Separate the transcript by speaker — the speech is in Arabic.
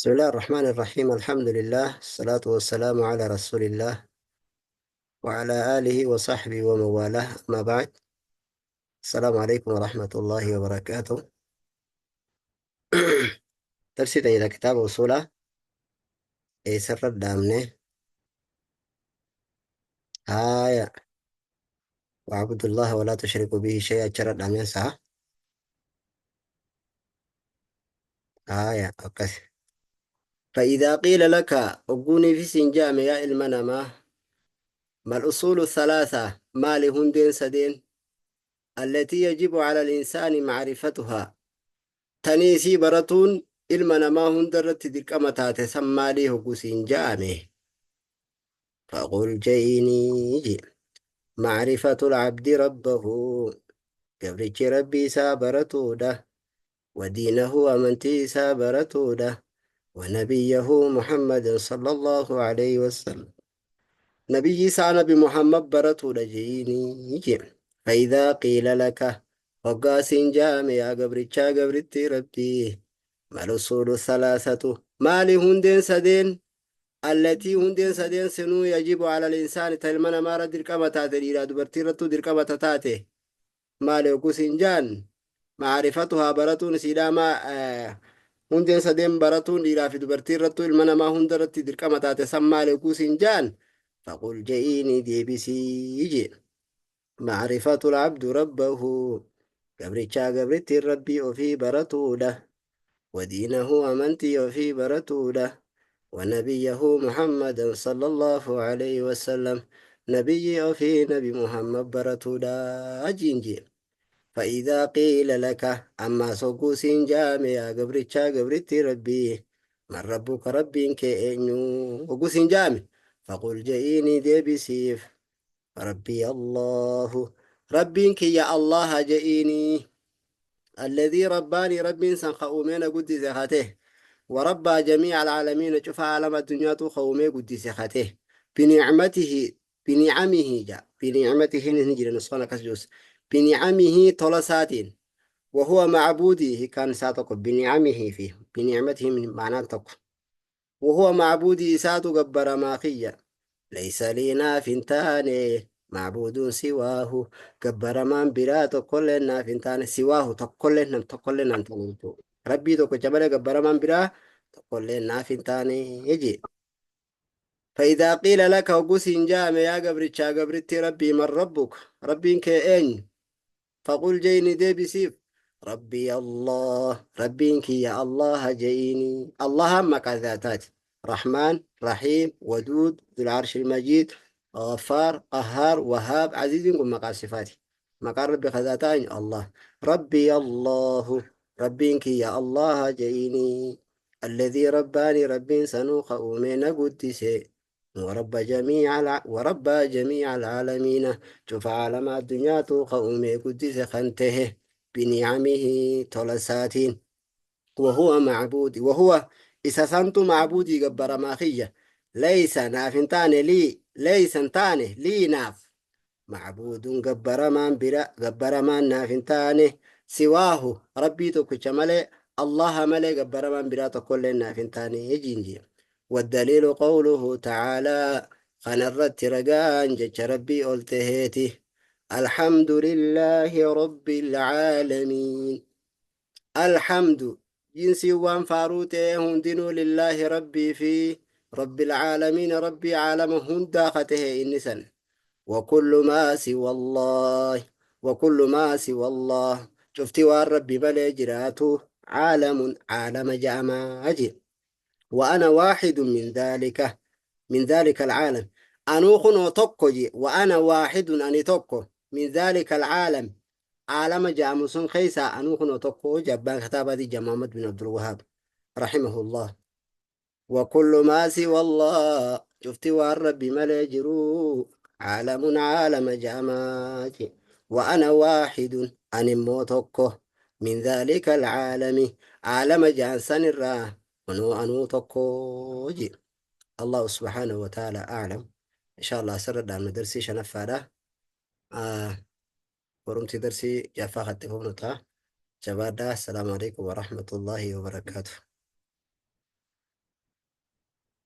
Speaker 1: بسم الله الرحمن الرحيم. الحمد لله، الصلاة والسلام على رسول الله وعلى آله وصحبه ومن والاه، أما بعد. السلام عليكم ورحمة الله وبركاته. ترسيت إلى كتاب وصولة سر الدامنة. آية واعبدوا الله ولا تشركوا به شيئا شر الدامنة ساعة. أوكي. فإذا قيل لك أقوني في سنجام يا المنما، ما الأصول الثلاثة ما لهندين سدين التي يجب على الإنسان معرفتها. Taniisii baratuun ilma namaa hundarratti dirqama taate san maalii hoggusiin ja'ame. Faqul ja'inii je macrifatul cabdi rabbahu, gabrichi rabbii isaa baratuudha, wadiinahu amantii isaa baratuudha, wanabiyyahu muhammadin sallallahu alayhi wasallam, nabiyyi isaa nabi muhammad baratuudha je'inii je. فإذا قيل لك وقاسين جامع يا قبرتشا قبرتي ربي، ما الأصول الثلاثة مالي هندين سدين التي هندين سدين سنو يجب على الإنسان تلمنا ما رد الكما تاتي إلى دبرتي رتو دركما تاتي مالي وقسين جان معرفتها براتون سيداما. هندين سدين براتون إلى في دبرتي رتو المنا ما هندرتي دركما تاتي سمالي وقسين جان. فقل جئيني دي بسي يجي معرفة العبد ربه، قبرتشا قبرتي ربي وفي برتوله، ودينه أمنتي وفي برتوله، ونبيه محمد صلى الله عليه وسلم، نبي وفي نبي محمد برتوله أجينجي. فإذا قيل لك أما سوكوس جامع يا قبرتشا قبرتي ربي، من ربك ربي كأنيو وقوس جامع. فقل جئيني دي بسيف ربي الله، ربك يا الله جئيني، الذي رباني ربي سن خؤمين قد زخته، وربى جميع العالمين شوف عالم الدنيا تو خومي قد زخته بنعمته، بنعمه جاء بنعمته نجري نصفنا كسجوس، بنعمه طلسات، وهو معبودي كان ساتق بنعمه فيه بنعمته من معنى تق، وهو معبودي ساتو قبر ماخية، ليس لنا فنتان معبود سواه، كبر من برات كلنا فنتان سواه تقلنا تقولنا ربي تو كجبل كبر من برا تقلنا فنتان يجي. فإذا قيل لك وقس جام يا قبرتشا قبرتي ربي من ربك ربي كأين، فقل جيني دي بسيف ربي الله، ربي يا الله جيني، الله همك ذاتات رحمن رحيم ودود ذو العرش المجيد غفار قهار وهاب عزيز قم مقال صفاتي مقال ربي خذاتين الله. ربي الله، ربك يا الله جيني، الذي رباني ربي سنوخ أمين قدسي، ورب جميع العالمين. شوف عالم الدنيا توخ أمي قدس خنته بنعمه تلساتين، وهو معبودي، وهو إساسنت معبودي قبر ماخية، ليس نافنتان لي، ليس تاني لي ناف، معبود قبر من برا قبر من نافنتان سواه، ربي توكش ملي الله ملي قبر من برا تقول نافنتان يجينجي. والدليل قوله تعالى خنرت رقان جج ربي قلتهيتي الحمد لله رب العالمين. الحمد جنسي وان فاروته هندنو لله ربي في رب العالمين، ربي عالم هندا خته إنسان، وكل ما سوى الله، وكل ما سوى الله شفتي والرب بلا جراته عالم، عالم جامع أجل، وأنا واحد من ذلك، من ذلك العالم. أنوخن تقجي وأنا واحد أني تقو من ذلك العالم، عالم جاموسون خيسا أنوخن تقو جبان كتابة دي جمامة بن عبد الوهاب رحمه الله. وكل ما سوى الله شفتي والرب ملجرو عالم، عالم جامات، وأنا واحد أن موتوكو من ذلك العالم، عالم جانسان الراه أنو توكو جي. الله سبحانه وتعالى أعلم. إن شاء الله سرد عن درسي شنفادا. ورمتي درسي جافا خطفه نتا جبادا. السلام عليكم ورحمة الله وبركاته.